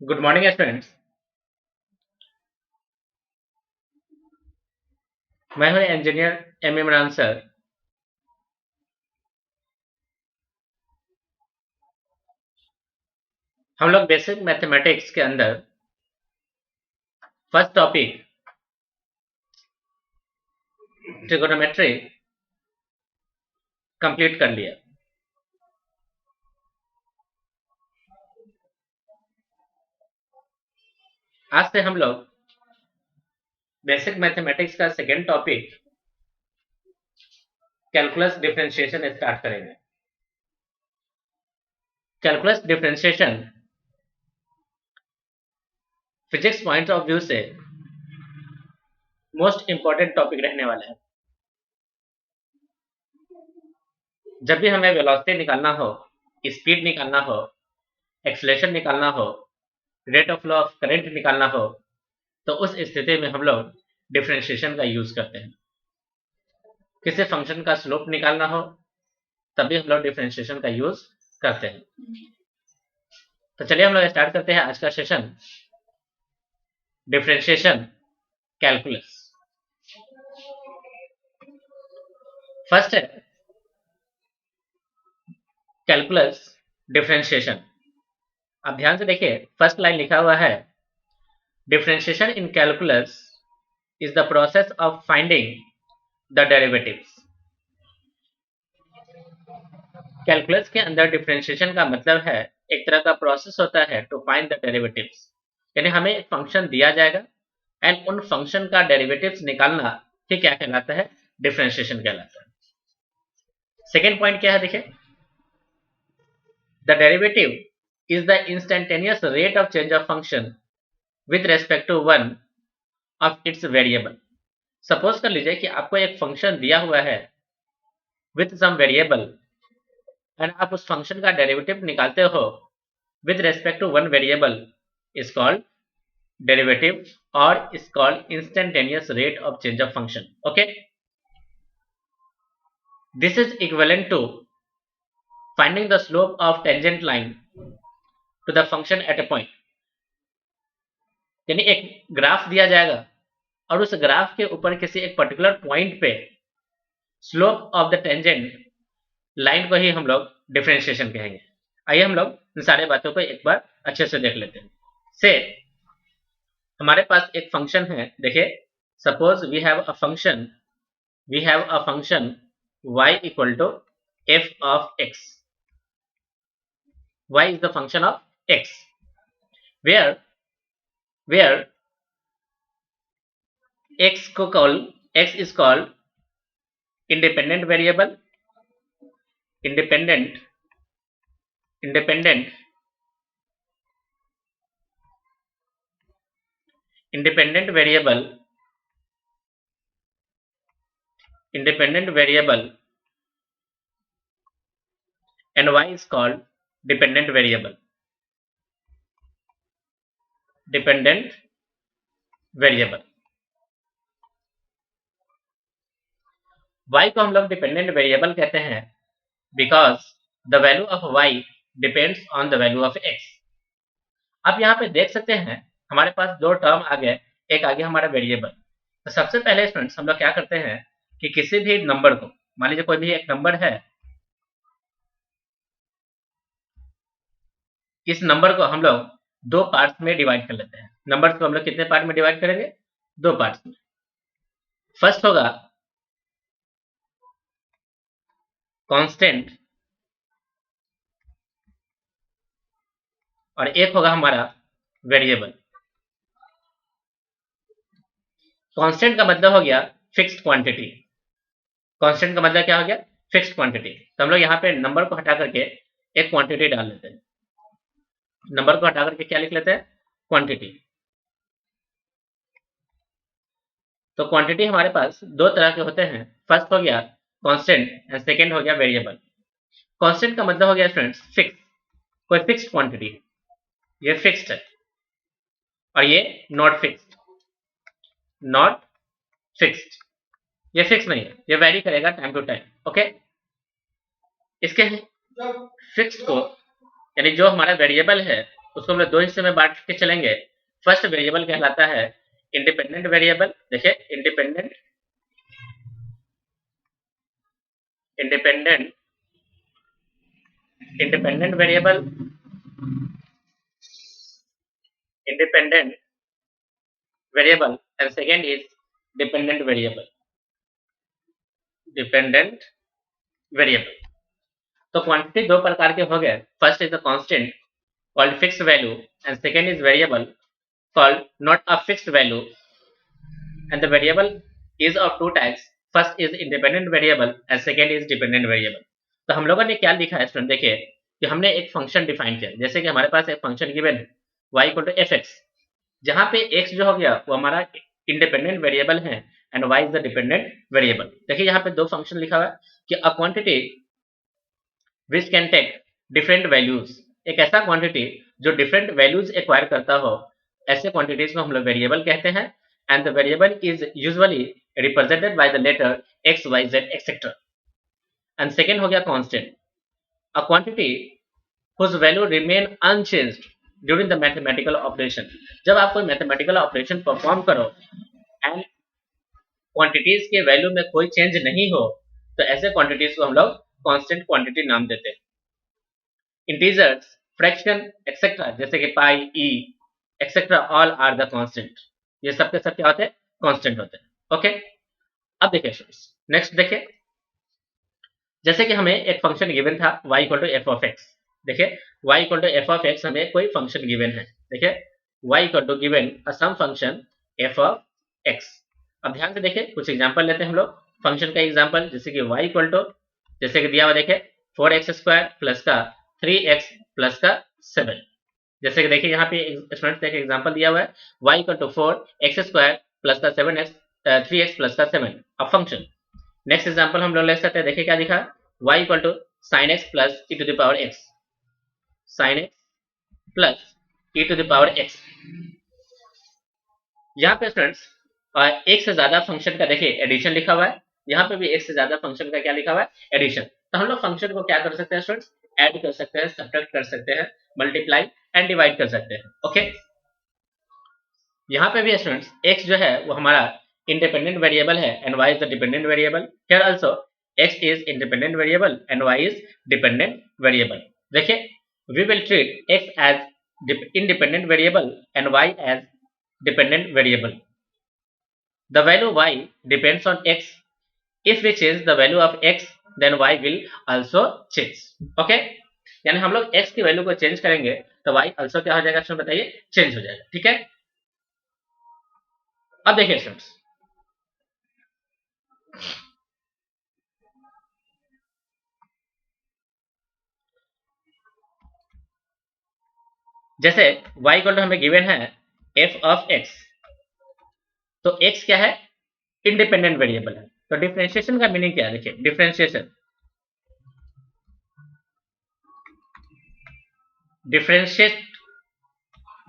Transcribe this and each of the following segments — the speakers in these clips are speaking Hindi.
Good morning students. मैं हूं इंजीनियर इमरान सर। हम लोग बेसिक मैथमेटिक्स के अंदर फर्स्ट टॉपिक ट्रिगोनोमेट्री कंप्लीट कर लिया। आज से हम लोग बेसिक मैथमेटिक्स का second topic calculus differentiation start करेंगे। Calculus differentiation physics point of view से मोस्ट इंपॉर्टेंट टॉपिक रहने वाला है। जब भी हमें वेलोसिटी निकालना हो, स्पीड निकालना हो, एक्सेलरेशन निकालना हो, rate of flow of current निकालना हो, तो उस स्थिति में हम लोग डिफरेंशिएशन का यूज करते हैं। किसी फंक्शन का स्लोप निकालना हो तभी हम लोग डिफरेंशिएशन का यूज करते हैं। तो चलिए हम लोग स्टार्ट करते हैं आज का सेशन, डिफरेंशिएशन कैलकुलस। फर्स्ट है कैलकुलस डिफरेंशिएशन। अब ध्यान से देखिए, फर्स्ट लाइन लिखा हुआ है, differentiation in calculus is the process of finding the derivatives. Calculus के अंदर डिफरेंशिएशन का मतलब है एक तरह का प्रोसेस होता है टू फाइंड द डेरिवेटिव्स, यानी हमें एक फंक्शन दिया जाएगा एंड उन फंक्शन का डेरिवेटिव्स निकालना ही क्या कहलाता है, डिफरेंशिएशन कहलाता है। सेकेंड पॉइंट क्या है, देखिए, the derivative is the instantaneous rate of change of function with respect to one of its variable. Suppose कर लीजिए कि आपको एक फंक्शन दिया हुआ है विद सम वेरिएबल एंड आप उस फंक्शन का डेरिवेटिव निकालते हो with respect to one variable is called derivative और is called instantaneous rate of change of function. Okay, this is equivalent to finding the slope of tangent line to the function at a point. यानी एक ग्राफ दिया जाएगा और उस ग्राफ के ऊपर किसी एक पर्टिकुलर पॉइंट पे slope of the tangent line को ही हम लोग डिफरेंशिएशन कहेंगे। आइए हम लोग इन सारे बातों को एक बार अच्छे से देख लेते हैं। से हमारे पास एक फंक्शन है, देखिए, suppose we have a function y equal to f of x। y is the function of x where x is called independent variable, independent independent independent variable independent variable and y is called dependent variable, dependent variable। y को हम लोग डिपेंडेंट वेरिएबल कहते हैं because the value of y depends on the value of x। आप यहाँ पे देख सकते हैं हमारे पास दो टर्म आ गए, एक आ गया हमारा वेरिएबल। तो सबसे पहले स्टूडेंट्स हम लोग क्या करते हैं कि किसी भी नंबर को, मान लीजिए कोई भी एक नंबर है, इस नंबर को हम लोग दो पार्ट्स में डिवाइड कर लेते हैं। नंबर्स को हम लोग कितने पार्ट में डिवाइड करेंगे, दो पार्ट्स में। फर्स्ट होगा कांस्टेंट और एक होगा हमारा वेरिएबल। कांस्टेंट का मतलब हो गया फिक्स्ड क्वांटिटी। कांस्टेंट का मतलब क्या हो गया, फिक्स्ड क्वांटिटी। तो हम लोग यहाँ पे नंबर को हटा करके एक क्वांटिटी डाल लेते हैं। नंबर को हटा करके क्या लिख लेते हैं, क्वांटिटी। तो क्वांटिटी हमारे पास दो तरह के होते हैं, फर्स्ट हो गया कांस्टेंट एंड सेकंड हो गया वेरिएबल। कांस्टेंट का मतलब हो गया फ्रेंड्स फिक्स, कोई फिक्स्ड क्वांटिटी है, ये फिक्स्ड है, और ये नॉट फिक्स्ड, नॉट फिक्स्ड, ये फिक्स नहीं है, ये वेरी करेगा टाइम टू टाइम। ओके, इसके फिक्स्ड को, यानी जो हमारा वेरिएबल है उसको हम लोग दो हिस्से में बांट के चलेंगे। फर्स्ट वेरिएबल कहलाता है इंडिपेंडेंट वेरिएबल। देखिए independent independent independent variable independent variable and second is dependent variable dependent variable। तो क्वांटिटी दो प्रकार के हो गए। First is the constant called fixed value and second is variable called not a fixed value and the variable is of two types. First is independent variable and second is dependent variable. तो हम लोगों ने क्या लिखा है स्टूडेंट, देखिए कि हमने एक फंक्शन डिफाइन किया। जैसे कि हमारे पास एक फंक्शन गिवन है y equal to F X, जहां पे x जो हो गया वो हमारा इंडिपेंडेंट वेरिएबल है and y is the dependent variable. देखिए यहाँ पे दो फंक्शन लिखा हुआ है कि a quantity which can take different values, एक ऐसा क्वांटिटी जो डिफरेंट वैल्यूज एक्वायर करता हो, ऐसे क्वांटिटीज को हम लोग वेरिएबल कहते हैं। And the variable is usually represented by the letter x y z etcetera. And second हो गया constant, a quantity whose value remain unchanged during the mathematical operation। जब आप कोई मैथमेटिकल ऑपरेशन परफॉर्म करो एंड क्वांटिटीज के वैल्यू में कोई चेंज नहीं हो, तो ऐसे क्वांटिटीज को हम लोग कांस्टेंट क्वांटिटी नाम देते हैं। इंटीजर्स, फ्रैक्शन एक्सेट्रा जैसे कि pi, e etcetera all are the constant. ये सब के सब क्या होते हैं? कांस्टेंट होते हैं। ओके, अब देखिए नेक्स्ट देखिए, जैसे कि हमें एक फंक्शन गिवन था y equal to F of X. देखिए y equal to F of X हमें कोई फंक्शन गिवन है। देखिए y equal to given a some function F of x. अब ध्यान से देखिए कुछ एग्जांपल लेते हैं हम लोग फंक्शन का एग्जांपल। जैसे कि y इक्वल टू, जैसे कि दिया हुआ देखिए 4x² प्लस का 3x प्लस का 7। जैसे कि देखिए यहाँ पे स्टूडेंट्स देखिए एग्जांपल दिया हुआ है y equal to 4x² plus का 7x 3x प्लस का 7 अब फंक्शन। नेक्स्ट एग्जांपल हम लोग ले सकते हैं। देखिए क्या दिखा, y equal to sine x plus E to the power X, sine x plus E to the power X. यहाँ पे स्टूडेंट्स एक से ज्यादा फंक्शन का देखिए एडिशन लिखा हुआ है। यहाँ पे भी एक से ज्यादा फंक्शन का क्या लिखा हुआ है? एडिशन। तो हम लोग फंक्शन को क्या कर सकते हैं स्टूडेंट्स? ऐड कर सकते हैं, सब्ट्रैक्ट कर सकते हैं, मल्टीप्लाई एंड डिवाइड कर सकते हैं। ओके, यहाँ पे भी स्टूडेंट्स x जो है वो हमारा इंडिपेंडेंट वेरिएबल है and y is the dependent variable. Here also x is independent variable and y is dependent variable. देखिए we will treat x as independent variable and y as dependent variable. The value y depends on x, if we change the value of x then y will also change. Okay, यानी हम लोग x की वैल्यू को चेंज करेंगे तो y आल्सो क्या हो जाएगा स्टूडेंट, बताइए, चेंज हो जाएगा। ठीक है, अब देखिए स्टूडेंट्स, जैसे y इक्वल टू हमें गिवन है f ऑफ x, तो x क्या है? इंडिपेंडेंट वेरिएबल है। तो डिफरेंशिएशन का मीनिंग क्या है? देखिए differentiation, differentiate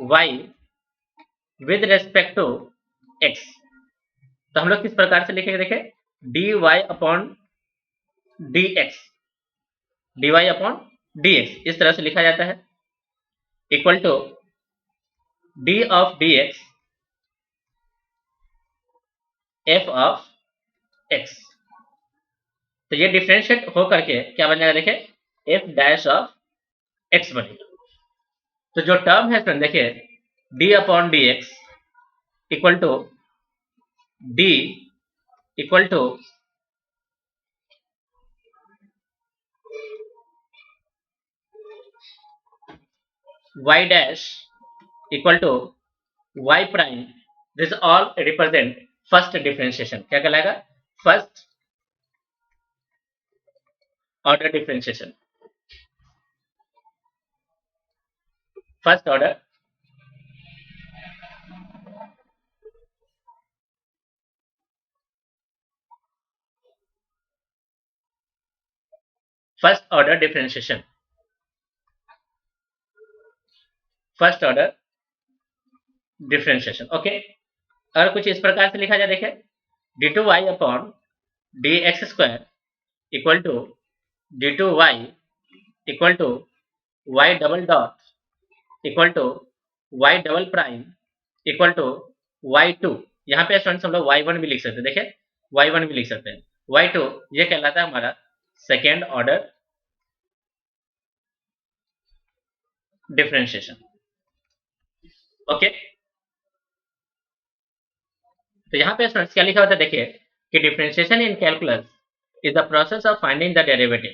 y with respect to x। तो हम लोग किस प्रकार से लिखेंगे? देखिए dy upon dx, dy upon dx इस तरह से लिखा जाता है, equal to d of dx f of x। तो ये डिफरेंशिएट हो करके क्या बन जाएगा? देखिए f डैश ऑफ x बनेगा। तो जो टर्म है फ्रेंड देखिए d upon dx equal to d equal to y dash equal to y prime, this all represent first differentiation. क्या कहलाएगा? First order differentiation, first order first order differentiation, first order differentiation. Okay, अगर कुछ इस प्रकार से लिखा जाए, देखिए d2y upon dx² equal to d2y equal to y double dot equal to Y double prime equal to y2। यहाँ पे स्टूडेंट्स हम लोग y1 भी लिख सकते हैं, देखिए y1 भी लिख सकते हैं। y2 ये कहलाता है हमारा सेकेंड ऑर्डर डिफरेंशिएशन। ओके, तो यहाँ पे स्टूडेंट्स क्या लिखा होता है, देखिए कि differentiation in calculus is the process of finding the derivative.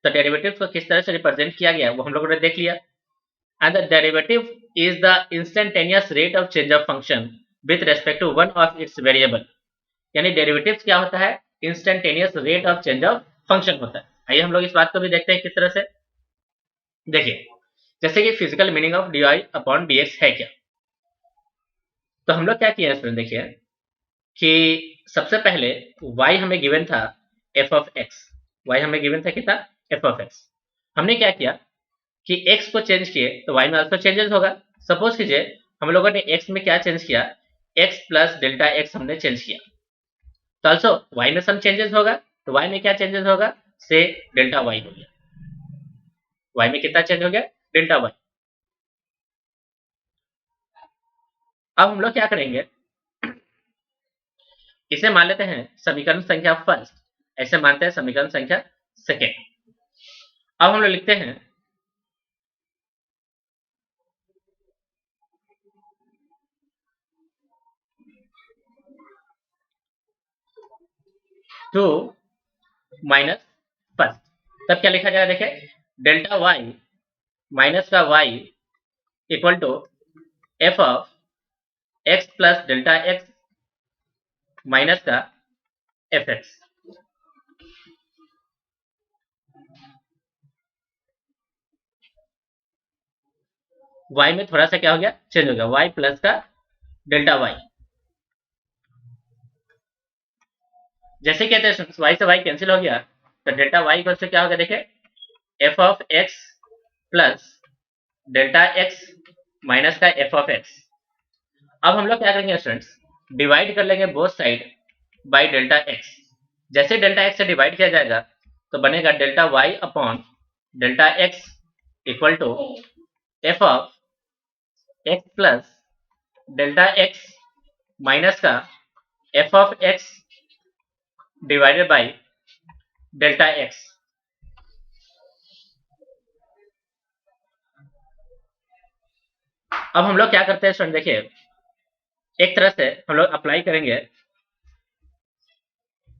तो डेरिवेटिव को किस तरह से रिप्रेजेंट किया गया वो हम लोगों ने देख लिया। And the derivative is the instantaneous rate of change of function with respect to one of its variable. यानी डेरिवेटिव क्या होता है, instantaneous rate of change of function होता है। आइए हम लोग इस बात को भी देखते हैं किस तरह से। देखिए जैसे कि physical meaning of D I upon d x है क्या, तो हम लोग क्या किया स्टूडेंट, देखिए कि सबसे पहले y हमें गिवन था f ऑफ x, y हमें गिवन था कितना f ऑफ x। हमने क्या किया कि x को चेंज किए तो y में अल्फा चेंजेस होगा। सपोज कीजिए हम लोगों ने x में क्या चेंज किया, x प्लस डेल्टा x हमने चेंज किया, तो ऑल्सो y में सम चेंजेस होगा। तो y में क्या चेंजेस होगा, से डेल्टा y हो गया। y में कितना चेंज हो गया, डेल्टा y। अब हम लोग क्या करेंगे, इसे मान लेते हैं समीकरण संख्या फर्स्ट, ऐसे मानते हैं समीकरण संख्या सेकेंड। अब हम लोग लिखते हैं 2 माइनस फर्स्ट, तब क्या लिखा जाएगा, देखिए डेल्टा वाई माइनस का Y equal to F of x plus delta x minus का एफ एक्स। वाई में थोड़ा सा क्या हो गया, चेंज हो गया, वाई प्लस का डेल्टा वाई। जैसे कहते हैं वाई से वाई कैंसिल हो गया, तो डेल्टा वाई इक्वल से क्या होगा, देखिए f of x plus delta x minus का एफ ऑफ एक्स। अब हम लोग क्या करेंगे स्टूडेंट्स, डिवाइड कर लेंगे both side by delta x. जैसे डेल्टा एक्स से डिवाइड किया जाएगा तो बनेगा delta Y upon delta x equal to F of x plus delta x minus का f of x divided by delta x. अब हम लोग क्या करते हैं स्टूडेंट, देखिए एक तरह से हम लोग अप्लाई करेंगे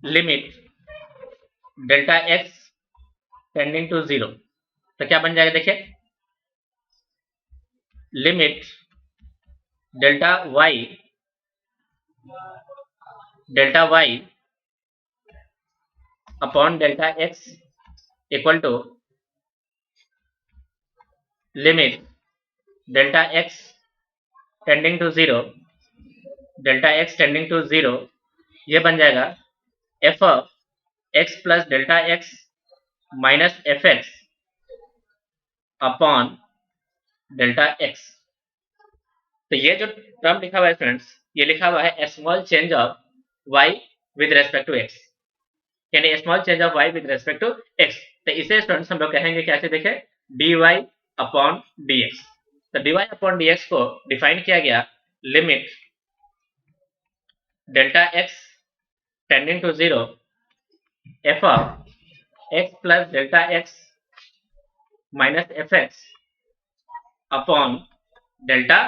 limit delta x tending to 0, तो क्या बन जाएगा, देखिए limit delta Y upon delta x equal to limit delta x tending to 0, delta x tending to 0, ये बन जाएगा F of x plus delta x minus F X upon delta X. तो ये जो टर्म लिखा हुआ है फ्रेंड्स, ये लिखा हुआ है small change of y with respect to x, यानी small change of y with respect to x। तो इसे स्टूडेंट्स हम लोग कहेंगे कैसे, देखें dy अपॉन dx। तो dy अपॉन dx को डिफाइन किया गया limit delta x tending to 0 F of x plus delta x minus F X upon delta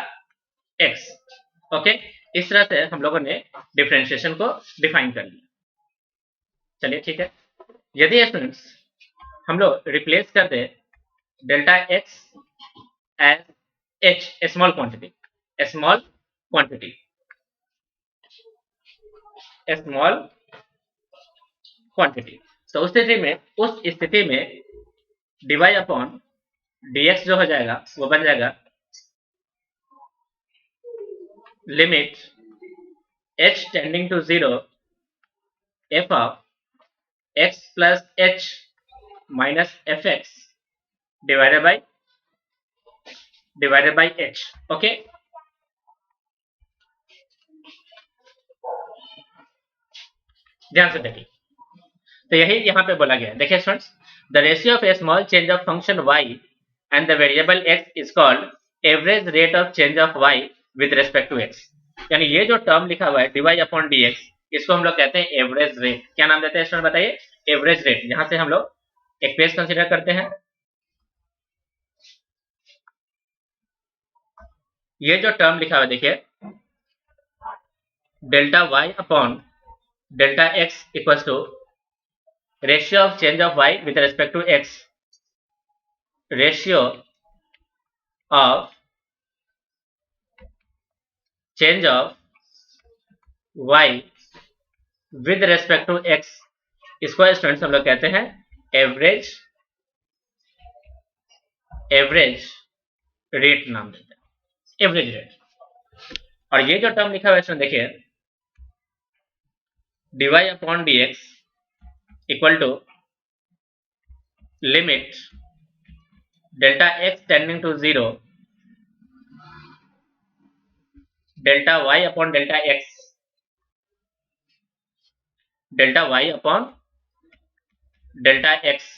x। Okay, इस तरह से हम लोगों ने डिफरेंशिएशन को डिफाइन कर लिया। चलिए ठीक है, यदि स्टूडेंट्स हम लोग रिप्लेस कर दे delta x as h small quantity, तो उस स्थिति में dy अपॉन dx जो हो जाएगा वो बन जाएगा limit h tending to 0 F of x plus h minus F X divided by h। Okay, ध्यान से देखिए, तो यही यहाँ पे बोला गया, देखिए students the ratio of a small change of function y and the variable x is called average rate of change of Y with respect to X. यानी ये जो टर्म लिखा हुआ है dy अपॉन dx, इसको हम लोग कहते हैं एवरेज रेट। क्या नाम देते हैं स्टूडेंट बताइए? Average rate. यहां से हम लोग एक पेज कंसीडर करते हैं। ये जो टर्म लिखा हुआ है देखिए, delta Y upon delta X equals to ratio of change of Y with respect to X, ratio of change of Y with respect to X, इसको स्टूडेंट्स हम लोग कहते हैं एवरेज रेट नाम देते हैं, एवरेज रेट। और ये जो टर्म लिखा हुआ है इसमें देखिए, dy upon dx equal to limit delta x tending to 0, delta y upon delta x, delta y upon delta x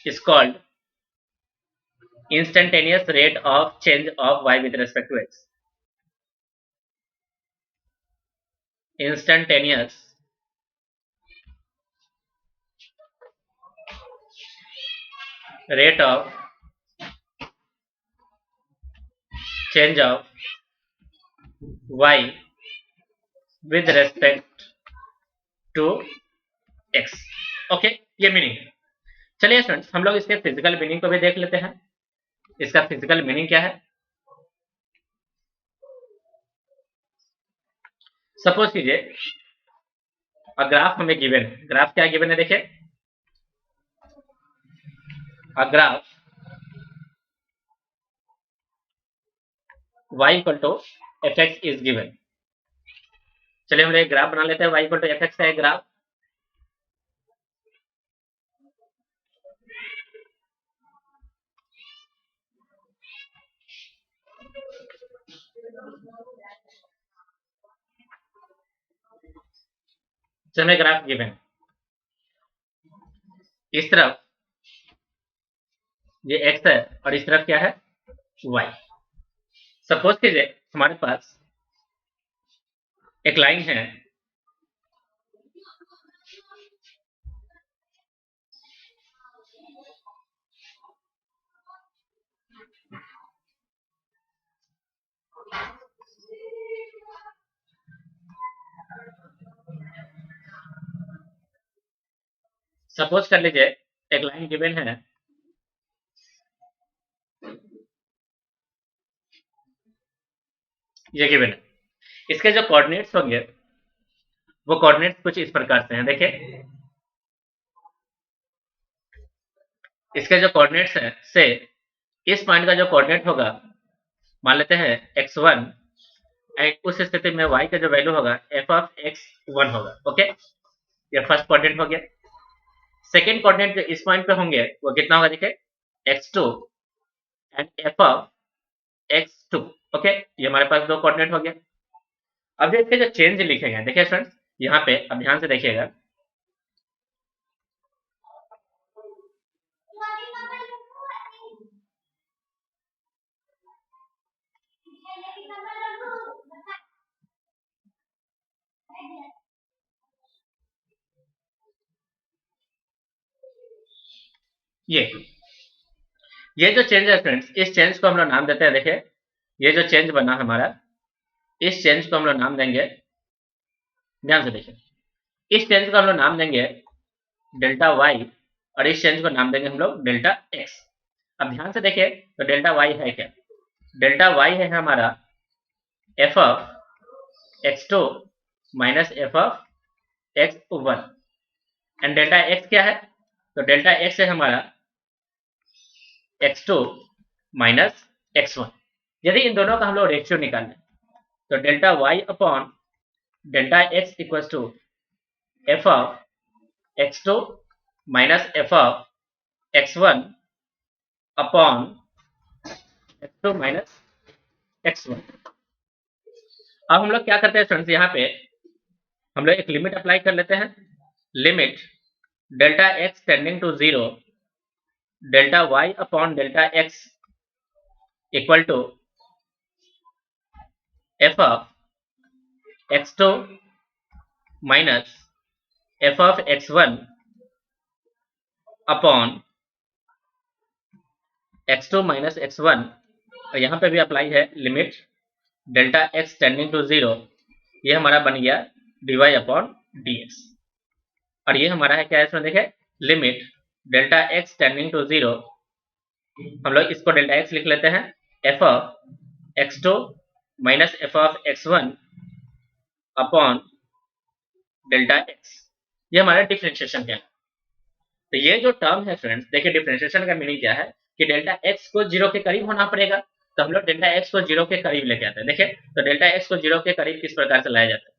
is called instantaneous rate of change of y with respect to x. Instantaneous rate of change of y with respect to x. Okay, ये मीनिंग है। चलिए स्टूडेंट्स, हम लोग इसके फिजिकल मीनिंग को भी देख लेते हैं। इसका फिजिकल मीनिंग क्या है? सपोज कीजिए अ ग्राफ हमें गिवन है। ग्राफ क्या गिवन है देखिए, a graph y equal to F X is given. चलिए हम लोग एक ग्राफ बना लेते हैं, y equal to F X का एक ग्राफ। हमें ग्राफ गिवन है, इस तरफ ये x है और इस तरफ क्या है? y। सपोज कीजिए हमारे पास एक लाइन है, सपोज कर लीजिए एक लाइन गिवन है, ये गिवन है। इसके जो कोऑर्डिनेट्स होंगे वो कोऑर्डिनेट्स कुछ इस प्रकार से हैं। देखिए इसके जो कोऑर्डिनेट्स हैं से इस पॉइंट का जो कोऑर्डिनेट होगा मान लेते हैं x1, एंड उस स्थिति में y का जो वैल्यू होगा f ऑफ x1 होगा। ओके, ये फर्स्ट कोऑर्डिनेट हो गया। सेकेंड कोऑर्डिनेट जो इस पॉइंट पे होंगे वो कितना होगा देखिए, x2 and f of x2। Okay, ये हमारे पास दो कोऑर्डिनेट हो गया। अब इसके जो चेंज लिखे गए देखिए फ्रेंड्स, यहाँ पे अब ध्यान से देखिएगा, ये जो चेंज है फ्रेंड्स, इस चेंज को हम लोग नाम देते हैं। देखिए ये जो चेंज बना हमारा, इस चेंज को हम लोग नाम देंगे, ध्यान से देखिए, इस चेंज को हम लोग नाम देंगे डेल्टा वाई और इस चेंज को नाम देंगे हम लोग डेल्टा एक्स। अब ध्यान से देखिए तो डेल्टा वाई है क्या? डेल्टा वाई है हमारा F of x2 minus F of x1, and delta x क्या है? तो डेल्टा एक्स है हमारा x2 माइनस x1। यदि इन दोनों का हम लोग रेशियो निकालें तो delta Y upon delta X equals to F of x2 minus F of x1 upon x2 minus x1। अब हम लोग क्या करते हैं स्टूडेंट्स, यहाँ पे हम लोग एक लिमिट अप्लाई कर लेते हैं। Limit delta x tending to 0, delta Y upon delta x equal to F of x2 minus F of x1 upon x2 minus x1, और यहाँ पे भी अप्लाई है limit delta x tending to 0, ये हमारा बन गया dy अपॉन dx। और ये हमारा है क्या है, इसमें देखें limit delta x tending to 0, हम लोग इसको डेल्टा x लिख लेते हैं, f of x2 minus F of x1 upon delta x, ये हमारा डिफ्रेंशिएशन क्या है। तो ये जो टर्म है फ्रेंड्स, देखिए डिफ्रेंशिएशन का मीनिंग क्या है कि डेल्टा x को 0 के करीब होना पड़ेगा, तो हम लोग डेल्टा x को 0 के करीब लेके आते हैं। देखिए तो डेल्टा x को 0 के करीब किस प्रकार से लाया जाता है,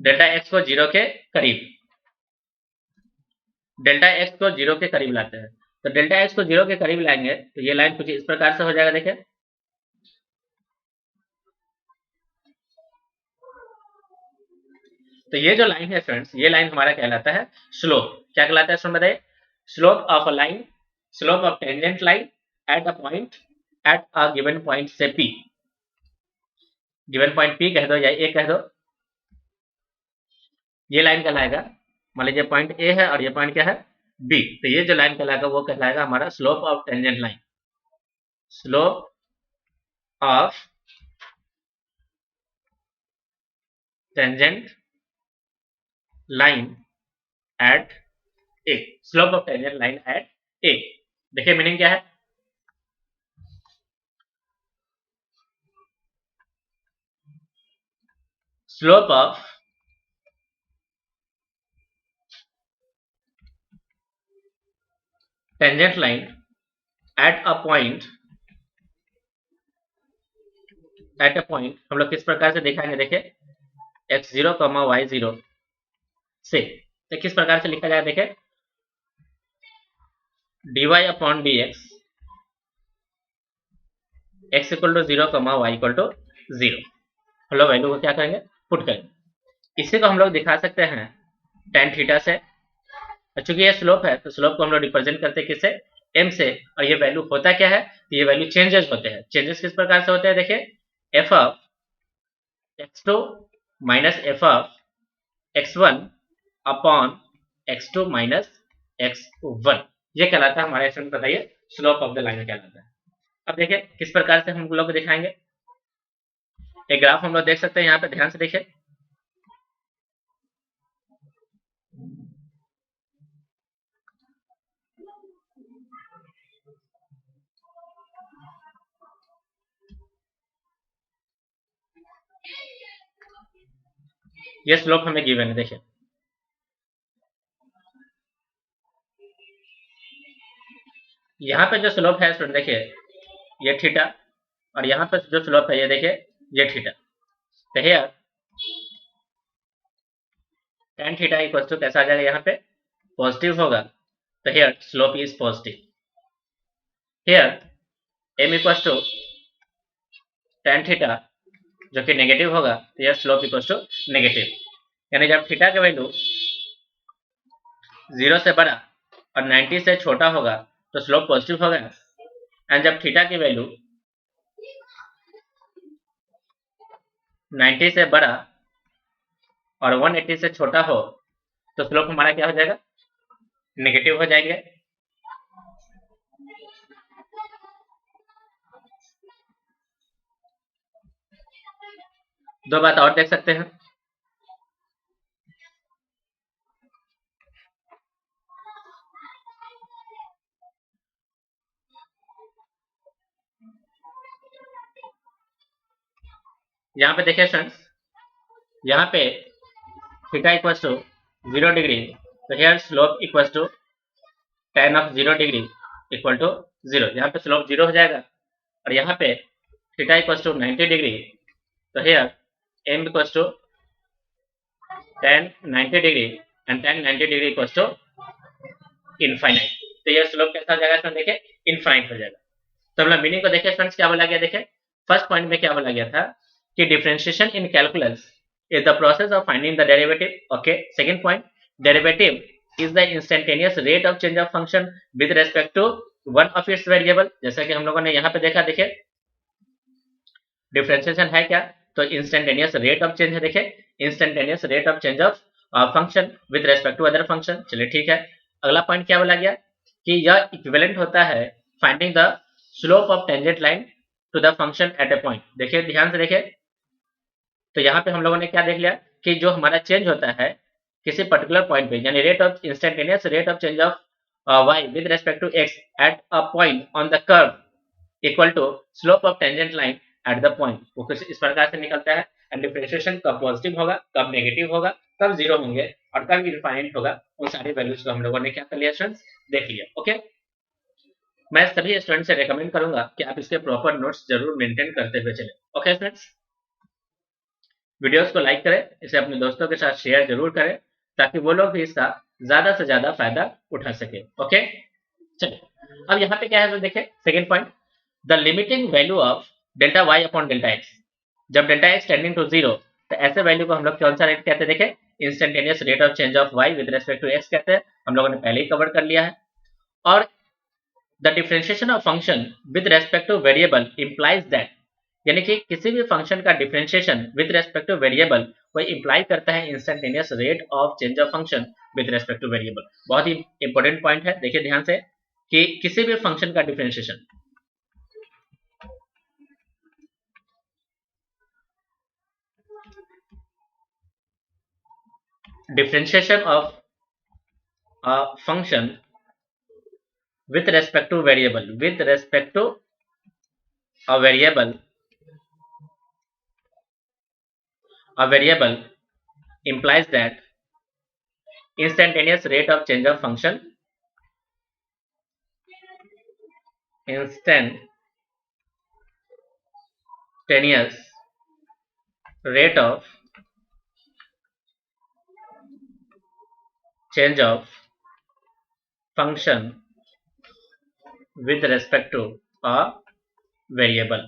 डेल्टा x को 0 के करीब, डेल्टा x को 0 के करीब लाते हैं। तो डेल्टा x को 0 के करीब लाएंगे तो ये लाइन कुछ इस प्रकार से हो जाएगा। देखिए तो ये जो लाइन है फ्रेंड्स, ये लाइन हमारा कहलाता है स्लोप। क्या कहलाता है इसमें बताइए, slope of a line, slope of tangent line eight a point, at a given point से p, गिवन पॉइंट p कह दो या a कह दो, ये लाइन कहलाएगा, मान लीजिए पॉइंट a है और ये पॉइंट क्या है b, तो ये जो लाइन कहलाएगा वो कहलाएगा हमारा slope of tangent line, slope of tangent line eight a, slope of tangent line eight a। देखिए मीनिंग क्या है, slope of tangent line eight a point, eight a point हम लोग किस प्रकार से दिखाएंगे, देखिए x0, y0 से, तो किस प्रकार से लिखा जाए, देखिए dy upon dx, x equal to 0, y equal to 0, हम लोग वैल्यू को क्या करेंगे, पुट करेंगे। इसी को हम लोग दिखा सकते हैं tan थीटा से, चूंकि ये स्लोप है तो स्लोप को हम लोग रिप्रेजेंट करते हैं किससे, m से, और ये वैल्यू होता क्या है, तो ये वैल्यू चेंजेस होते हैं। चेंजेस किस प्रकार से होते हैं, देखिए f of x2 minus F of x1 upon x2 minus x1, ये कहलाता है हमारे इसमें, बताइए स्लोप ऑफ द लाइन कहलाता है। अब देखिए किस प्रकार से हम लोग दिखाएंगे, एक ग्राफ हम लोग देख सकते हैं, यहाँ पे ध्यान से देखिए, ये स्लोप हमें गिवन है। देखिए यहाँ पे जो स्लोप है स्टूडेंट, देखिए ये थीटा, और यहाँ पे जो स्लोप है ये देखिए ये थीटा, तो here tan theta equal to कैसा आ जाएगा, यहाँ पे पॉजिटिव होगा, तो here slope is positive. Here m equal to tan theta जो कि नेगेटिव होगा, तो here slope equal to negative, यानी जब थीटा का वैल्यू 0 से बड़ा और 90 से छोटा होगा तो स्लोप पॉजिटिव होगा, एंड जब थीटा की वैल्यू 90 से बड़ा और 180 से छोटा हो तो स्लोप हमारा क्या हो जाएगा, नेगेटिव हो जाएंगे। दो बात और देख सकते हैं, यहाँ पे देखिए फ्रेंड्स, यहाँ पे थीटा इक्वल टू 0 डिग्री, तो here slope equal to tan of 0 degree equal to 0, यहाँ पे स्लोप 0 हो जाएगा, और यहाँ पे थीटा इक्वल टू 90 डिग्री, तो here m equal to tan 90 degree and tan 90 degree equal to infinite, तो ये स्लोप कैसा हो जाएगा फ्रेंड, देखिए इनफाइनाइट हो जाएगा। तो हम लोग मीनिंग को देखिए फ्रेंड्स, क्या बोला गया, देखिए फर्स्ट पॉइंट में क्या बोला गया था कि differentiation in calculus is the process of finding the derivative. Okay, second point, derivative is the instantaneous rate of change of function with respect to one of its variable, जैसा कि हम लोगों ने यहाँ पे देखा, देखिए डिफरेंशिएशन है क्या, तो इंस्टेंटेनियस रेट ऑफ चेंज है, देखिए instantaneous rate of change of function with respect to other function. चलिए ठीक है, अगला पॉइंट क्या बोला गया कि यह इक्विवेलेंट होता है finding the slope of tangent line to the function at a point. देखिए ध्यान से देखिए, तो यहाँ पे हम लोगों ने क्या देख लिया कि जो हमारा चेंज होता है किसी पर्टिकुलर पॉइंट पे, यानी rate of instantaneous rate of change of Y with respect to x at a point on the curve equal to slope of tangent line at the point, वो कुछ इस प्रकार से निकलता है। एंड डिफरेंशिएशन कब पॉजिटिव होगा, कब नेगेटिव होगा, कब जीरो होंगे और कब इनफाइनाइट होगा, उन सारी वैल्यूज को हम लोगों ने क्या कर लिया स्टूडेंट्स, देख लिया। ओके, मैं सभी स्टूडेंट से रेकमेंड करूंगा कि आप इसके प्रॉपर नोट्स जरूर मेंटेन करते हुए चले। ओके स्टूडेंट्स, वीडियोस को लाइक करें, इसे अपने दोस्तों के साथ शेयर जरूर करें ताकि वो लोग भी इसका ज्यादा से ज्यादा फायदा उठा सके। ओके, चलिए अब यहाँ पे क्या है तो देखिए second point, the limiting value of delta Y upon delta x. जब delta x tending to zero, तो ऐसे वैल्यू को हम लोग कौन सा रेट कहते हैं, देखें instantaneous rate of change of Y with respect to x कहते हैं, हम लोगों ने पहले ही कवर कर लिया है। और the differentiation of function with respect two variable implies that, यानी कि किसी भी फंक्शन का differentiation with respect two variable वो इंप्लाई करता है instantaneous rate of change of function with respect two variable. बहुत ही इंपॉर्टेंट पॉइंट है, देखिए ध्यान से कि किसी भी फंक्शन का differentiation of a function with respect to variable a variable implies that instantaneous rate of change of function rate of change of function with respect to a variable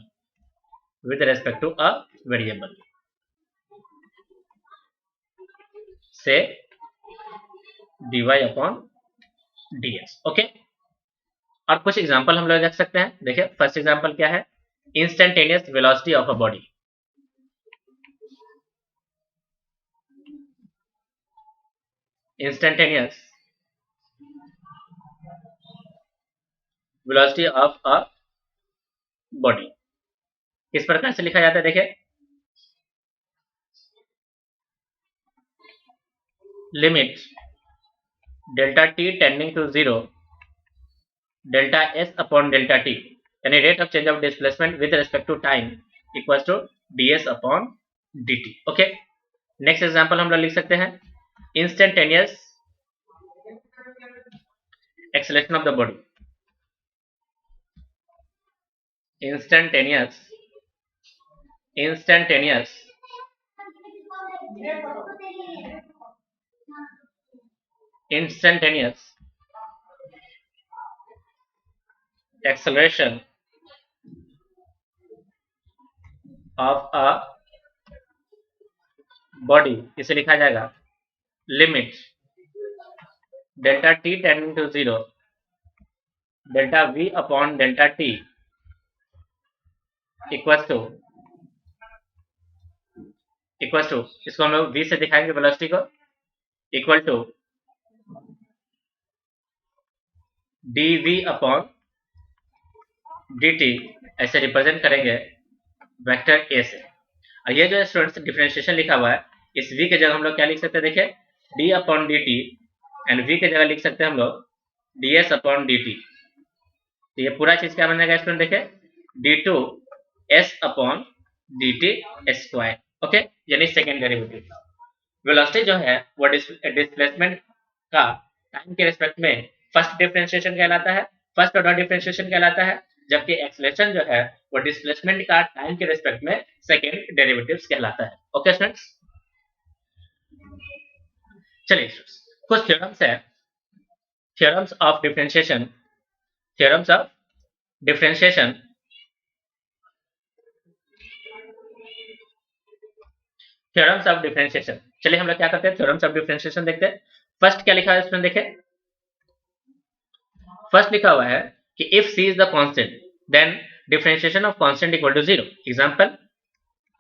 say dy upon dx। Okay, और कुछ एग्जांपल हम लोग देख सकते हैं। देखिए फर्स्ट एग्जांपल क्या है, instantaneous velocity of a body. Instantaneous velocity of a body किस प्रकार से लिखा जाता है, देखिए limit delta t tending to zero delta s upon delta t, यानी rate of change of displacement with respect to time equals to ds upon dt। Okay, next example हम लोग लिख सकते हैं instantaneous acceleration of the body. Instantaneous acceleration of a body, इसे लिखा जाएगा limit delta t tending to zero delta v upon delta t equals to इसको हम लोग v से दिखाएंगे वेलोसिटी को, equal to dv upon dt, ऐसे रिप्रेजेंट करेंगे वेक्टर a से। और ये जो स्टूडेंट्स डिफरेंशिएशन लिखा हुआ है, इस v की जगह हम लोग क्या लिख सकते हैं, देखिए d upon dt, and v की जगह लिख सकते हैं हम लोग ds अपॉन dt। तो ये पूरा चीज क्या बनेगा स्टूडेंट, देखिए d2 s upon dt square. Okay, यानी सेकेंड डेरिवेटिव। वेलोसिटी जो है वो डिस्प्लेसमेंट का टाइम के रिस्पेक्ट में फर्स्ट डिफरेंशिएशन कहलाता है, फर्स्ट ऑर्डर डिफरेंशिएशन कहलाता है, जबकि एक्सेलरेशन जो है वो डिस्प्लेसमेंट का टाइम के रिस्पेक्ट में सेकेंड डेरिवेटिव्स कहलाता है। ओके स्टूडेंट्स, चलिए कुछ थ्योरम्स है, थ्योरम्स ऑफ डिफरेंशिएशन चलिए हम लोग क्या करते हैं, थ्योरम्स ऑफ डिफरेंशिएशन देखते हैं। फर्स्ट क्या लिखा है इसमें, देखें फर्स्ट लिखा हुआ है कि if c is the constant then differentiation of constant equal to 0। Example,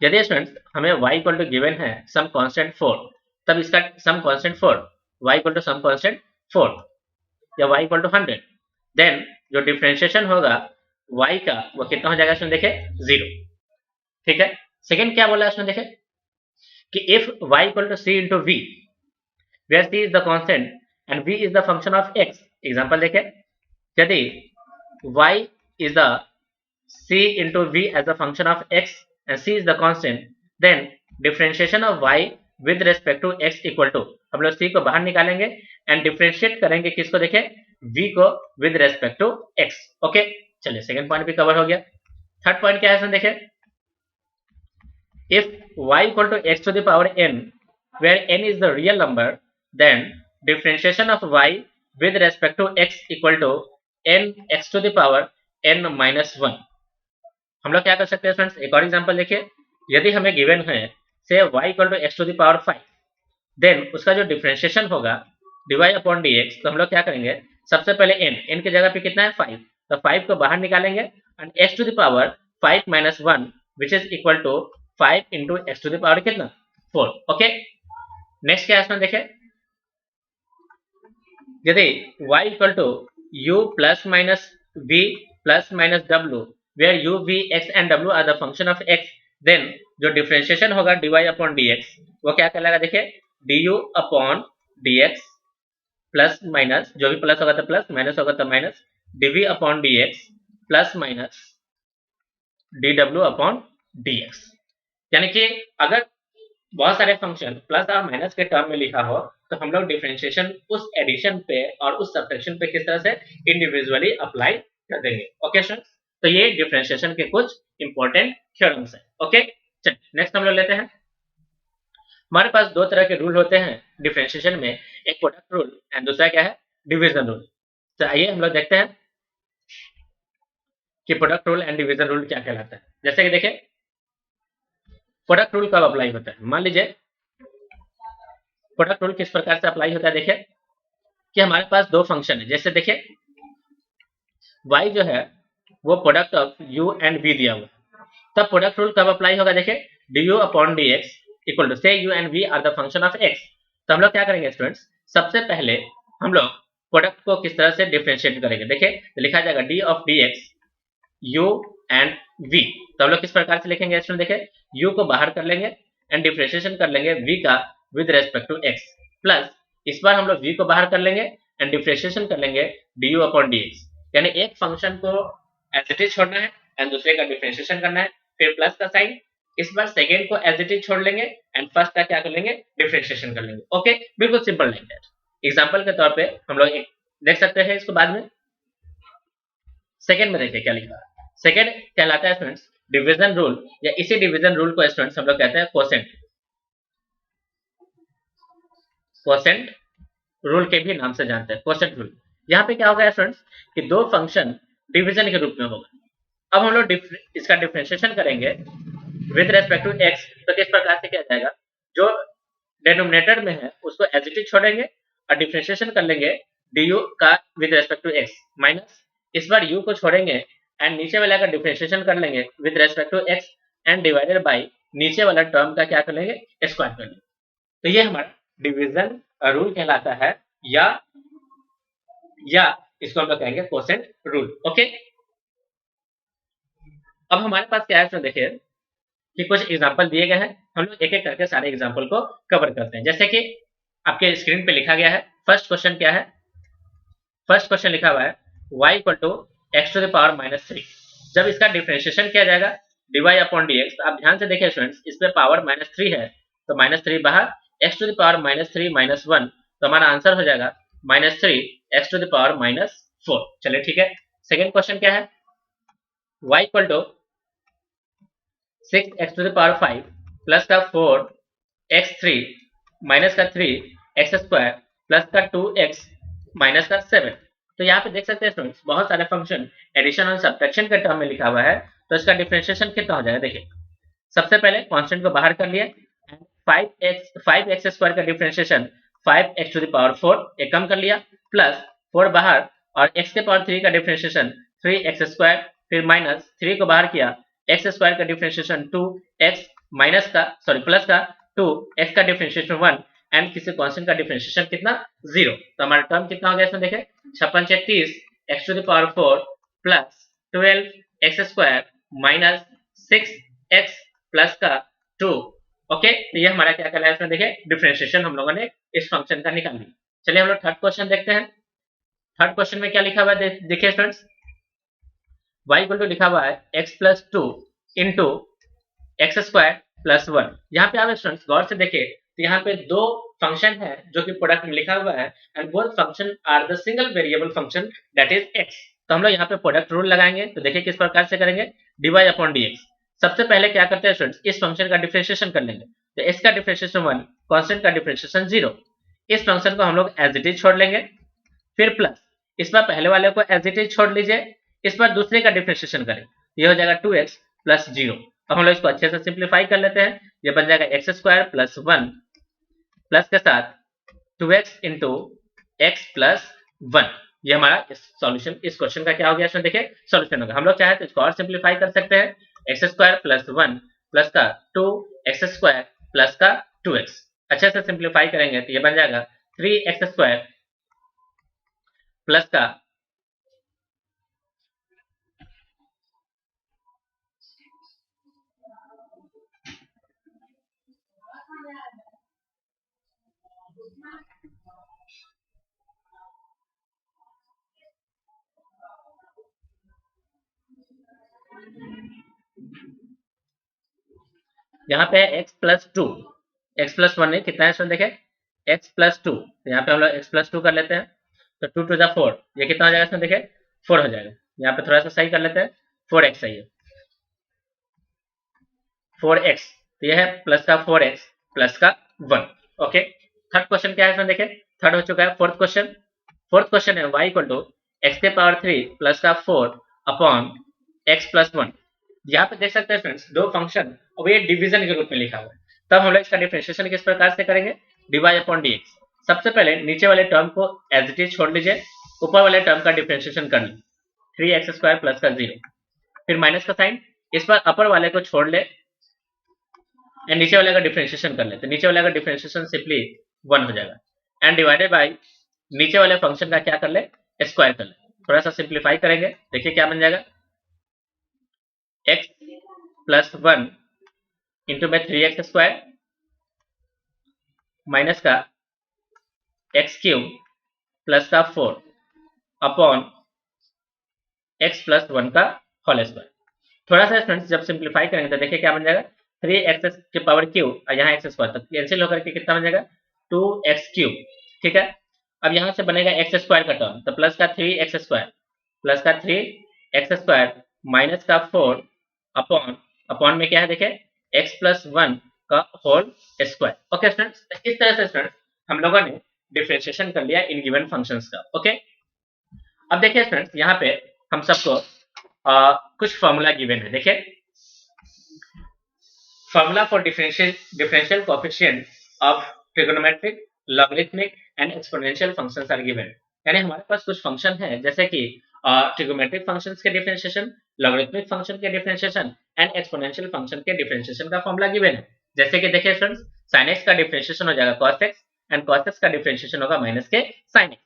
यदि स्टूडेंट्स हमें y इक्वल टू गिवन है सम कांस्टेंट 4, तब इसका some constant 4, y equal to some constant 4 या y इक्वल टू 100, देन जो डिफरेंशिएशन होगा y का वो कितना हो जाएगा इसमें देखे 0। ठीक है, सेकंड क्या बोला इसमें देखे कि if y equal to c into v where c is the constant and v is the function of x। Example देखे, यदि y is the c into v as a function of x and c is the constant, then differentiation of y with respect to x equal to, हम लोग c को बाहर निकालेंगे एंड डिफरेंशिएट करेंगे किसको देखे v को with respect to x। Okay, चलिए सेकंड पॉइंट भी कवर हो गया। थर्ड पॉइंट क्या है इसमें देखे, if y equal to x to the power n where n is the real number, then differentiation of y with respect to x equal to n x to the power n minus 1। हम लोग क्या कर सकते हैं फ्रेंड्स, एक और एग्जांपल देखिए, यदि हमें गिवन है से y equal to x to the power 5, then उसका जो डिफरेंशिएशन होगा dy अपॉन dx, तो हम लोग क्या करेंगे, सबसे पहले n की जगह पे कितना है 5, तो 5 को बाहर निकालेंगे and x to the power 5 minus 1 which is equal to 5 into x to the power कितना 4। ओके, नेक्स्ट क्या है इसमें देखे, यदि y equal to u plus minus v plus minus w where u v x and w are the function of x, then जो डिफरेंशिएशन होगा dy अपॉन dx वो क्या कहलाएगा देखे du upon dx plus minus, जो भी प्लस होगा तो प्लस, माइनस होगा तो minus, dv upon dx plus minus dw upon dx। यानी कि अगर बहुत सारे फंक्शन प्लस और माइनस के टर्म में लिखा हो तो हम लोग डिफरेंशिएशन उस एडिशन पे और उस सब्ट्रैक्शन पे किस तरह से इंडिविजुअली अप्लाई कर देंगे। ओके स्टूडेंट्स, तो ये डिफरेंशिएशन के कुछ इंपॉर्टेंट थ्योरम्स हैं। ओके, चलिए नेक्स्ट हम लोग लेते हैं। हमारे पास दो तरह के रूल होते हैं डिफरेंशिएशन में, एक प्रोडक्ट रूल एंड दूसरा क्या है डिवीजन रूल। तो आइए हम लोग देखते हैं कि product rule and division rule क्या कहलाता है। जैसे कि देखिए प्रोडक्ट रूल कब अप्लाई होता है, मान लीजिए प्रोडक्ट रूल किस प्रकार से अप्लाई होता है, देखिए कि हमारे पास दो फंक्शन है, जैसे देखिए y जो है वो product of u and v दिया हुआ, तब प्रोडक्ट रूल कब अप्लाई होगा, देखिए du upon dx equal to से u and v are the function of x। तो हम लोग क्या करेंगे स्टूडेंट्स, सबसे पहले हम लोग प्रोडक्ट को किस तरह से डिफरेंशिएट करेंगे, देखिए तो लिखा जाएगा d of dx u and v। तो हम लोग किस प्रकार से लिखेंगे स्टूडेंट, देखिए u को बाहर कर लेंगे एंड डिफरेंशिएशन कर लेंगे v का with respect to x, plus इस बार हम लोग v को बाहर कर लेंगे एंड डिफरेंशिएशन कर लेंगे du अपॉन dx। यानी एक फंक्शन को एज इट इज छोड़ना है एंड दूसरे का डिफरेंशिएशन करना है, फिर प्लस का साइन, इस बार सेकेंड को एज इट इज छोड़ लेंगे एंड फर्स्ट का क्या कर लेंगे डिफरेंशिएशन कर लेंगे। ओके, बिल्कुल सिंपल लाइक दैट। एग्जांपल के तौर पे हम लोग एक देख सकते हैं इसको बाद में। सेकेंड में देखिए क्या लिखा है, सेकेंड कहलाता है स्टूडेंट्स डिवीजन रूल, या इसी डिवीजन रूल को स्टूडेंट्स हम लोग कहते हैं कोसेंट, कोसेंट रूल के भी नाम से जानते हैं, कोसेंट रूल। यहाँ पे क्या होगा स्टूडेंट्स कि दो फंक्शन डिवीजन के रूप में होगा, अब हम लोग इसका डिफरेंशिएशन करेंगे विद रेस्पेक्ट टू x, तो किस प्रकार से किया जाएगा, जो डिनोमिनेटर में है उसको एज इट इज छोड़ेंगे और डिफरेंशिएशन कर लेंगे du का with respect to x, minus इस बार u को छोड़ेंगे एंड नीचे वाला का डिफरेंशिएशन कर लेंगे with respect to x and divided by नीचे वाला टर्म का क्या कर लेंगे स्क्वायर कर लेंगे। तो ये हमारा डिवीजन रूल कहलाता है, या इसको हम लोग कहेंगे कोसेंट रूल। ओके, अब हमारे पास क्या है देखिए कि कुछ एग्जांपल दिए गए हैं, हम लोग एक एक करके सारे एग्जांपल को कवर करते हैं। जैसे कि आपके स्क्रीन पे लिखा गया है, फर्स्ट क्वेश्चन क्या है, फर्स्ट क्वेश्चन लिखा हुआ है y equal to x to the power minus 3, जब इसका डिफरेंशिएशन किया जाएगा dy अपॉन dx, तो आप ध्यान से देखिए स्टूडेंट्स इस पे पावर माइनस 3 है, तो माइनस 3 बाहर, x to the power minus 3 minus 1, तो हमारा आंसर हो जाएगा minus 3 x to the power minus 4। चलिए ठीक है, सेकेंड क्वेश्चन क्या है, y equal to 6x to the power 5 plus का 4x3 माइनस का 3x स्क्वायर प्लस का 2x माइनस का 7। तो यहाँ पे देख सकते हैं स्टूडेंट्स बहुत सारे फंक्शन एडिशन और सब्ट्रैक्शन के टर्म में लिखा हुआ है, तो इसका डिफरेंशिएशन कितना हो जाएगा, देखिए सबसे पहले कांस्टेंट को बाहर कर लिया, 5x स्क्वायर का differentiation 5x to the power 4 एक कम कर लिया, प्लस 4 बाहर और x के पावर 3 का डिफरेंशिएशन 3x², फिर माइनस 3 को बाहर किया, x² का डिफरेंशिएशन 2x माइनस का प्लस का 2x का डिफरेंशिएशन 1 एंड किसी कांस्टेंट का डिफरेंशिएशन कितना 0। तो हमारा टर्म कितना हो गया इसमें देखें 56 30 x⁴ plus 12x² minus 6x plus का 2। ओके, तो ये हमारा क्या कहलाया इसमें देखें डिफरेंशिएशन हम लोगों ने इस फंक्शन का निकाल लिया। चलिए हम लोग थर्ड क्वेश्चन देखते हैं। थर्ड क्वेश्चन में क्या लिखा हुआ है देखिए स्टूडेंट्स, y इक्वल टू लिखा हुआ है x+2 इंटू x² + 1। यहाँ पे आप स्टूडेंट्स गौर से देखें तो यहाँ पे दो फंक्शन है जो कि प्रोडक्ट में लिखा हुआ है and both function are the single variable function that is x। तो हम लोग यहाँ पे प्रोडक्ट रूल लगाएंगे। तो देखिए किस प्रकार से करेंगे, dy/dx। सबसे पहले क्या करते हैं स्टूडेंट्स, इस फंक्शन का डिफरेंशिएशन कर लेंगे। तो x का डिफरेंशिएशन 1, कांस्टेंट का डिफरेंशिएशन 0। इस फंक्शन को हम लोग एज इट इज छोड़ लेंगे, फिर प्लस इस बार पहले वाले को एज इट इज छोड़ लीजिए, इस बार दूसरे का डिफरेंशिएशन करें, ये हो जाएगा 2x + 0। अब हम लोग इसको अच्छे से सिंप्लीफाई कर लेते हैं, ये बन जाएगा x² + 1 प्लस के साथ 2x इंटू x + 1। ये हमारा इस सॉल्यूशन, इस क्वेश्चन का क्या हो गया इसमें देखिए सॉल्यूशन होगा। हम लोग चाहे तो इसको और सिंप्लीफाई कर सकते हैं, x² + 1 प्लस का 2x² प्लस का 2x। अच्छे से सिंप्लीफाई करेंगे तो ये बन जाएगा 3x² प्लस का यहाँ पे x+2, x+1 नहीं, कितना है इसमें देखें x+2। तो यहाँ पे हम लोग x+2 कर लेते हैं, तो 2 टू द 4, ये कितना हो जाएगा इसमें देखें 4 हो जाएगा। यहाँ पे थोड़ा सा सही कर लेते हैं, 4x सही है, 4x। तो ये है प्लस का 4x प्लस का 1। ओके, थर्ड क्वेश्चन क्या है इसमें देखें, थर्ड हो चुका है फोर्थ क्वेश्चन। फोर्थ क्वेश्चन है y equal to x³ plus का 4 अपॉन x + 1। यहाँ पे देख सकते हैं फ्रेंड्स दो फंक्शन, और ये डिवीजन के रूप में लिखा हुआ है। तब हम लोग इसका डिफरेंशिएशन किस प्रकार से करेंगे, dy/dx। सबसे पहले नीचे वाले टर्म को एज इट इज छोड़ लीजिए, ऊपर वाले टर्म का डिफरेंशिएशन कर लीजिए, 3x² प्लस का 0, फिर माइनस का साइन, इस बार अपर वाले को छोड़ ले एंड नीचे वाले का डिफरेंशिएशन कर ले। तो नीचे वाले का डिफरेंशिएशन सिंपली 1 हो जाएगा एंड डिवाइडेड बाय नीचे वाले फंक्शन का क्या कर ले, स्क्वायर कर ले। थोड़ा सा सिंप्लीफाई करेंगे, देखिए क्या बन जाएगा, x + 1 इंटू में 3x² माइनस का x³ प्लस का 4 अपॉन x + 1 का होल स्क्वायर। थोड़ा सा स्टूडेंट्स जब सिंप्लीफाई करेंगे तो देखिए क्या बन जाएगा, 3x³ और यहाँ x² तक कैंसिल होकर के कितना बन जाएगा 2x³। ठीक है, अब यहाँ से बनेगा x² का टर्म, तो प्लस का 3x² प्लस का 3x² माइनस का 4 अपॉन में क्या है देखे x + 1 का होल स्क्वायर। ओके स्टूडेंट्स, इस तरह से स्टूडेंट्स हम लोगों ने डिफरेंशिएशन कर लिया इन गिवन फंक्शंस का। ओके, अब देखिए स्टूडेंट्स यहाँ पे हम सबको कुछ फॉर्मूला गिवन है। देखिए formula for differential coefficient of trigonometric, logarithmic and exponential functions are given. यानी हमारे पास कुछ फंक्शन है जैसे कि ट्रिगोनोमेट्रिक फंक्शंस के डिफरेंशिएशन, लॉगरिथमिक फंक्शन के डिफरेंशिएशन एंड एक्सपोनेंशियल फंक्शन के डिफरेंशिएशन का फॉर्मूला गिवन है। जैसे कि देखिए फ्रेंड्स sin x का डिफरेंशिएशन हो जाएगा cos x and cos x का डिफरेंशिएशन होगा माइनस के sin x,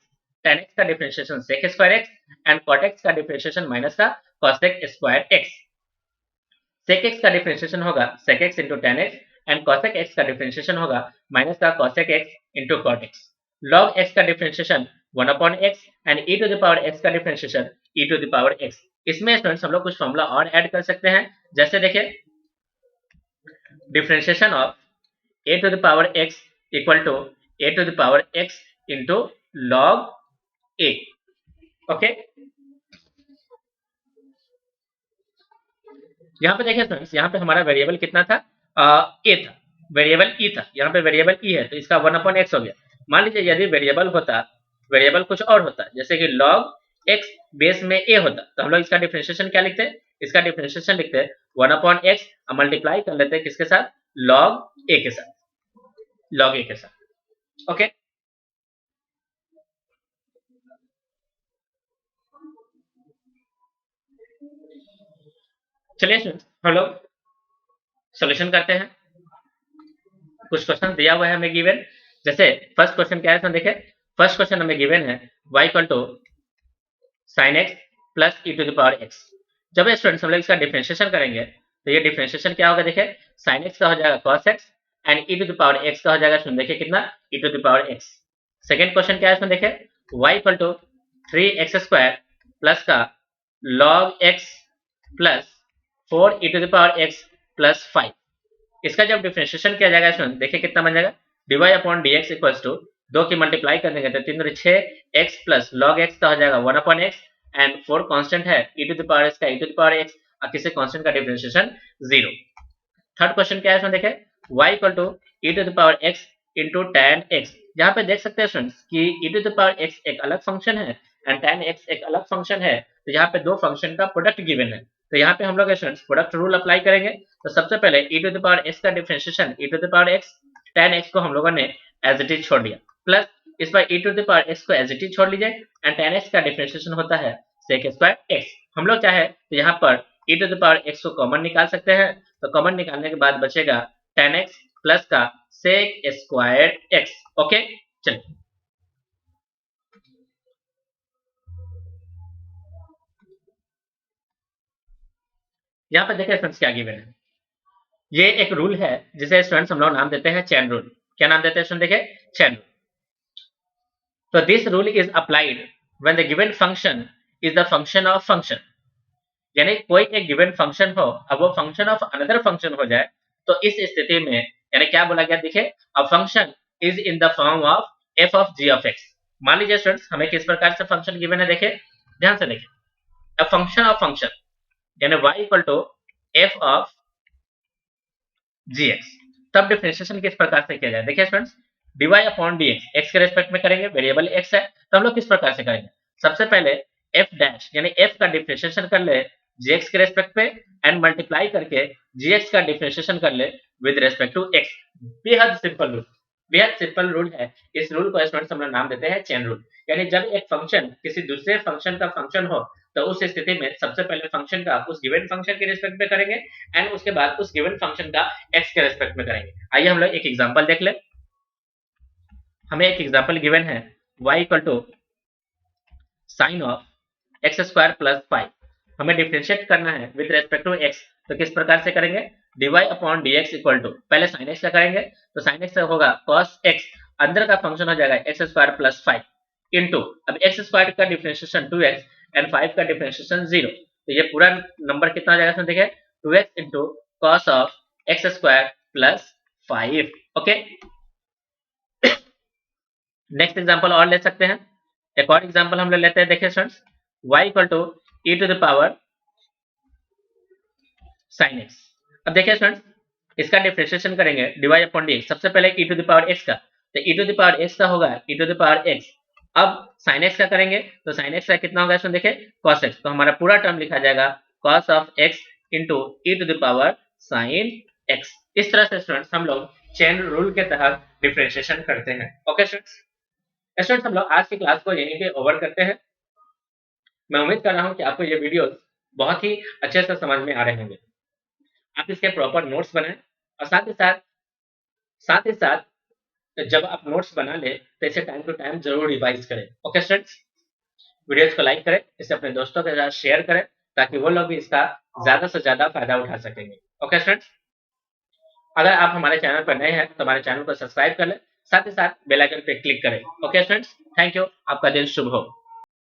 tan x का differentiation sec² x and cot x का डिफरेंशिएशन माइनस का cos² x। sec x का डिफरेंशिएशन होगा sec x into tan x and cosec x का डिफरेंशिएशन होगा माइनस का cosec x into cot x। log x का differentiation 1/x and e to the power x का differentiation e to the power x। इसमें स्टूडेंट्स हम लोग कुछ फॉर्मूला और ऐड कर सकते हैं, जैसे देखिए differentiation of a to the power x equal to a to the power x into log a। Okay, यहाँ पे देखिए फ्रेंड्स, यहाँ पे हमारा वेरिएबल कितना था, a था, वेरिएबल e था, यहाँ पे वेरिएबल e है तो इसका 1/x हो गया। मान लीजिए यदि वेरिएबल होता, वेरिएबल कुछ और होता, जैसे कि log x बेस में a होता, तो हम लोग इसका डिफरेंशिएशन क्या लिखते हैं, इसका डिफरेंशिएशन लिखते हैं 1/x मल्टीप्लाई कर लेते हैं किसके साथ, log a के साथ, log a के साथ। ओके, चलिए स्टूडेंट्स हम लोग सोल्यूशन करते हैं। कुछ क्वेश्चन दिया हुआ है हमें गिवन। जैसे फर्स्ट क्वेश्चन क्या है, देखिए फर्स्ट क्वेश्चन हमें गिवन है y equal to sine x plus E to the power x. जब स्टूडेंट्स हम लोग इसका डिफरेंशिएशन करेंगे तो ये डिफरेंशिएशन क्या होगा, देखिए साइन एक्स का हो जाएगा cos x and e to the power x का हो जाएगा स्टूडेंट देखिए कितना, e to the power x. Second question क्या है इसमें, देखिए y equal to 3x square plus का log x plus 4 e to the power x plus 5। इसका जब डिफरेंशिएशन किया जाएगा स्टूडेंट देखिए कितना बन जाएगा, dy upon d x equals to 2 की मल्टीप्लाई कर देंगे तो 3 दूनी 6 x प्लस log x का हो जाएगा 1 अपॉन x एंड 4 कांस्टेंट है e to the power x का e to the power x और किसी कांस्टेंट का डिफरेंशिएशन 0। थर्ड क्वेश्चन क्या है इसमें, देखें y equal to e to the power x into tan x। यहाँ पे देख सकते हैं स्टूडेंट्स कि e to the power x एक अलग फंक्शन है एंड tan x एक अलग फंक्शन है, तो यहाँ पे दो फंक्शन का प्रोडक्ट गिवन है। तो यहाँ पे हम लोग स्टूडेंट्स प्रोडक्ट रूल अप्लाई करेंगे। तो सबसे पहले e to the power x का differentiation e to the power x, tan x को हम लोगों ने एज इट इज छोड़ दिया, प्लस इस पर e to the power x को एज इट इज छोड़ लीजिए एंड tan x का डिफरेंशिएशन होता है sec स्क्वायर x। हम लोग चाहे तो यहाँ पर e to the power x को कॉमन निकाल सकते हैं, तो कॉमन निकालने के बाद बचेगा tan x प्लस का sec स्क्वायर x। ओके चलिए यहाँ पे देखिए स्टूडेंट्स क्या गिवन है। ये एक रूल है जिसे स्टूडेंट्स हम लोग नाम देते हैं चेन रूल। क्या नाम देते हैं स्टूडेंट, देखिए चेन रूल। तो this rule is applied when the given function is the function of function. यानी कोई एक गिवन फंक्शन हो अब वो फंक्शन ऑफ अनदर फंक्शन हो जाए, तो इस स्थिति में यानी क्या बोला गया, देखिए a function is in the form of f of g of x। मान लीजिए स्टूडेंट्स हमें किस प्रकार से फंक्शन गिवन है, देखिए ध्यान से देखिए, अ फंक्शन ऑफ फंक्शन यानी y equal to f of gx। तब डिफरेंशिएशन किस प्रकार से किया जाए, देखिए students dy upon dx x के रेस्पेक्ट में करेंगे, वेरिएबल x है तो हम लोग किस प्रकार से करेंगे, सबसे पहले f डैश यानी f का डिफरेंशिएशन कर ले gx के रेस्पेक्ट पे एंड मल्टीप्लाई करके gx का डिफरेंशिएशन कर ले विद रेस्पेक्ट टू x। बेहद सिंपल रूल, बेहद सिंपल रूल है। इस रूल को स्टूडेंट्स हम लोग नाम देते हैं चेन रूल। यानी जब एक फंक्शन किसी दूसरे फंक्शन का फंक्शन हो तो उस स्थिति में सबसे पहले फंक्शन का उस गिवन फंक्शन के रिस्पेक्ट में करेंगे एंड उसके बाद उस गिवन फंक्शन का x के रेस्पेक्ट में करेंगे। आइए हम लोग एक एग्जांपल देख ले। हमें एक एग्जांपल गिवन है y equal to sine of x square plus 5। हमें डिफरेंशिएट करना है विद रेस्पेक्ट टू x, तो किस प्रकार से करेंगे, dy upon dx equal to पहले साइन x का करेंगे तो साइन x होगा cos x, अंदर का फंक्शन हो जाएगा एक्स स्क्वायर प्लस 5 इंटू अब एक्स स्क्वायर का डिफरेंशिएशन 2x एंड 5 का डिफरेंशिएशन 0, तो ये पूरा नंबर कितना हो जाएगा, देखिए 2x into cos of x square plus 5। Okay next example और ले सकते हैं। एक और एग्जांपल हम ले लेते हैं, देखिए students y equal to e to the power sin x। अब देखिए स्टूडेंट्स इसका डिफरेंशिएशन करेंगे dy अपॉन dx, सबसे पहले e to the power x का, तो e to the power x का होगा e to the power x। अब sin x का करेंगे तो sin x का कितना होगा इसमें, देखिए cos x, तो हमारा पूरा टर्म लिखा जाएगा cos of x into e to the power sin x। इस तरह से स्टूडेंट्स हम लोग चेन रूल के तहत डिफरेंशिएशन करते हैं। ओके स्टूडेंट्स हम लोग आज की क्लास को यहीं पे ओवर करते हैं। मैं उम्मीद कर रहा हूँ कि आपको ये वीडियोस बहुत ही अच्छे से समझ में आ रहे होंगे। आप इसके प्रॉपर नोट्स बनाएं और साथ ही साथ जब आप नोट्स बना ले तो इसे टाइम टू टाइम जरूर रिवाइज करें। ओके स्टूडेंट्स वीडियोस को लाइक करें, इसे अपने दोस्तों के साथ शेयर करें ताकि वो लोग भी इसका ज्यादा से ज्यादा फायदा उठा सकेंगे। ओके स्टूडेंट्स अगर आप हमारे चैनल पर नए हैं तो हमारे चैनल को सब्सक्राइब कर लें, साथ ही साथ बेल आइकन पे क्लिक करें। ओके स्टूडेंट्स थैंक यू, आपका दिन शुभ हो।